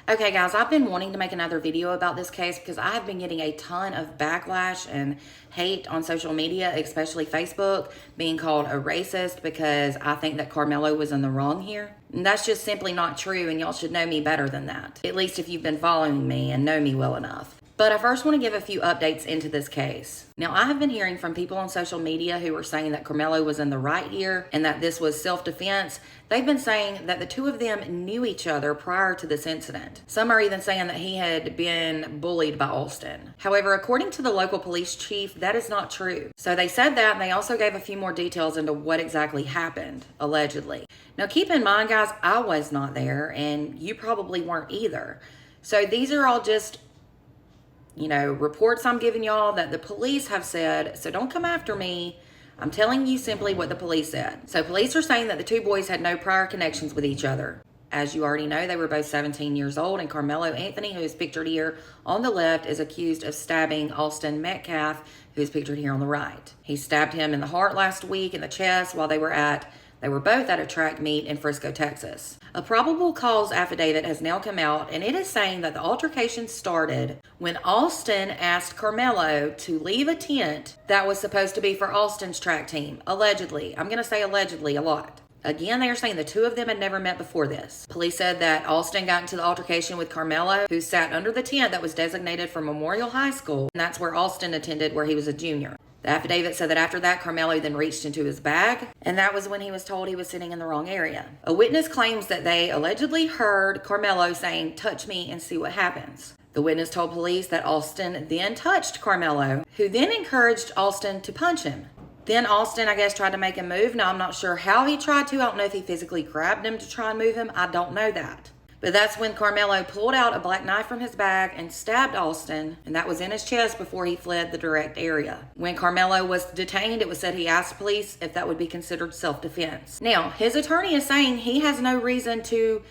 Okay, guys, I've been wanting to make another video about this case because I have been getting a ton of backlash and hate on social media, especially Facebook, being called a racist because I think that Carmelo was in the wrong here. And that's just simply not true, and y'all should know me better than that, at least if you've been following me and know me well enough. But I first want to give a few updates into this case. Now, I have been hearing from people on social media who are saying that Carmelo was in the right here and that this was self-defense. They've been saying that the two of them knew each other prior to this incident. Some are even saying that he had been bullied by Alston. However, according to the local police chief, that is not true. So they said that, and they also gave a few more details into what exactly happened, allegedly. Now, keep in mind, guys, I was not there, and you probably weren't either. So these are all just reports I'm giving y'all that the police have said, so don't come after me. I'm telling you simply what the police said. So police are saying that the two boys had no prior connections with each other. As you already know, they were both 17 years old, and Carmelo Anthony, who is pictured here on the left, is accused of stabbing Alston Metcalf, who is pictured here on the right. He stabbed him in the heart last week, in the chest, while they were both at a track meet in Frisco, Texas. A probable cause affidavit has now come out, and it is saying that the altercation started when Alston asked Carmelo to leave a tent that was supposed to be for Alston's track team. Allegedly. I'm going to say allegedly a lot. Again, they are saying the two of them had never met before this. Police said that Alston got into the altercation with Carmelo, who sat under the tent that was designated for Memorial High School, and that's where Alston attended, where he was a junior. The affidavit said that after that, Carmelo then reached into his bag, and that was when he was told he was sitting in the wrong area. A witness claims that they allegedly heard Carmelo saying, "Touch me and see what happens." The witness told police that Alston then touched Carmelo, who then encouraged Alston to punch him. Then Alston, I guess, tried to make him move. Now, I'm not sure how he tried to. I don't know if he physically grabbed him to try and move him. I don't know that. But that's when Carmelo pulled out a black knife from his bag and stabbed Alston, and that was in his chest before he fled the direct area. When Carmelo was detained, it was said he asked police if that would be considered self-defense. Now, his attorney is saying he has no reason to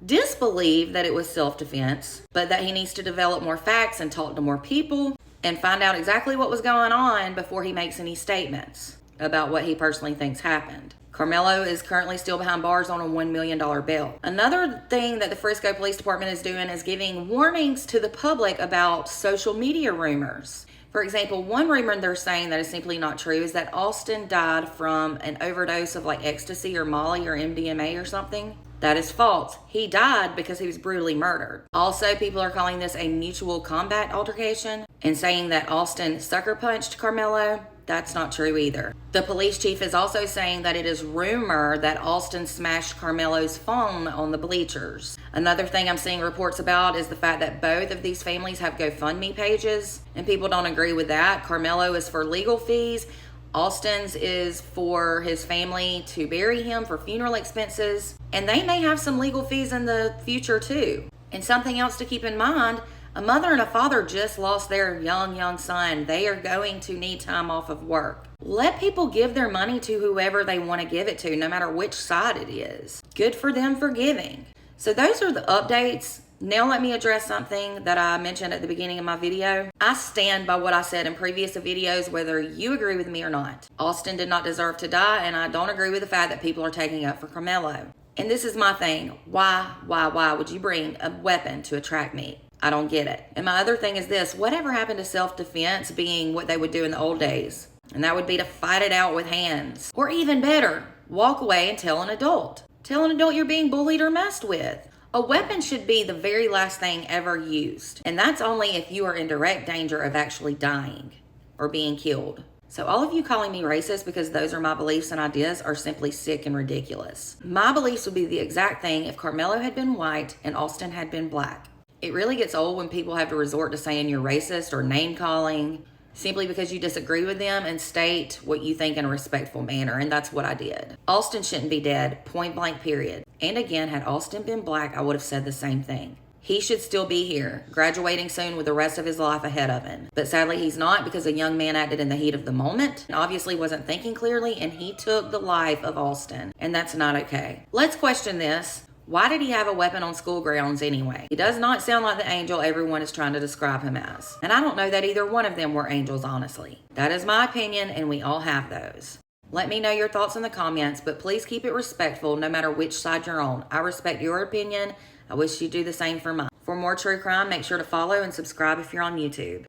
disbelieve that it was self-defense, but that he needs to develop more facts and talk to more people and find out exactly what was going on before he makes any statements about what he personally thinks happened. Carmelo is currently still behind bars on a $1 million bail. Another thing that the Frisco Police Department is doing is giving warnings to the public about social media rumors. For example, one rumor they're saying that is simply not true is that Alston died from an overdose of like ecstasy or Molly or MDMA or something. That is false. He died because he was brutally murdered. Also, people are calling this a mutual combat altercation and saying that Alston sucker punched Carmelo. That's not true either. The police chief is also saying that it is rumor that Alston smashed Carmelo's phone on the bleachers. Another thing I'm seeing reports about is the fact that both of these families have GoFundMe pages, and people don't agree with that. Carmelo is for legal fees. Alston's is for his family to bury him for funeral expenses, and they may have some legal fees in the future too. And something else to keep in mind, a mother and a father just lost their young son. They are going to need time off of work. Let people give their money to whoever they want to give it to, no matter which side it is. Good for them for giving. So those are the updates. Now let me address something that I mentioned at the beginning of my video. I stand by what I said in previous videos, whether you agree with me or not. Alston did not deserve to die, and I don't agree with the fact that people are taking up for Carmelo. And this is my thing. Why would you bring a weapon to a track meet? I don't get it. And my other thing is this: whatever happened to self-defense being what they would do in the old days? And that would be to fight it out with hands. Or even better, walk away and tell an adult. Tell an adult you're being bullied or messed with. A weapon should be the very last thing ever used. And that's only if you are in direct danger of actually dying or being killed. So all of you calling me racist because those are my beliefs and ideas are simply sick and ridiculous. My beliefs would be the exact thing if Carmelo had been white and Alston had been black. It really gets old when people have to resort to saying you're racist or name calling simply because you disagree with them and state what you think in a respectful manner, and that's what I did. Alston shouldn't be dead, point blank, period. And again, had Alston been black, I would have said the same thing. He should still be here, graduating soon with the rest of his life ahead of him. But sadly, he's not, because a young man acted in the heat of the moment and obviously wasn't thinking clearly, and he took the life of Alston, and that's not okay. Let's question this. Why did he have a weapon on school grounds anyway? He does not sound like the angel everyone is trying to describe him as. And I don't know that either one of them were angels, honestly. That is my opinion, and we all have those. Let me know your thoughts in the comments, but please keep it respectful no matter which side you're on. I respect your opinion. I wish you'd do the same for mine. For more true crime, make sure to follow and subscribe if you're on YouTube.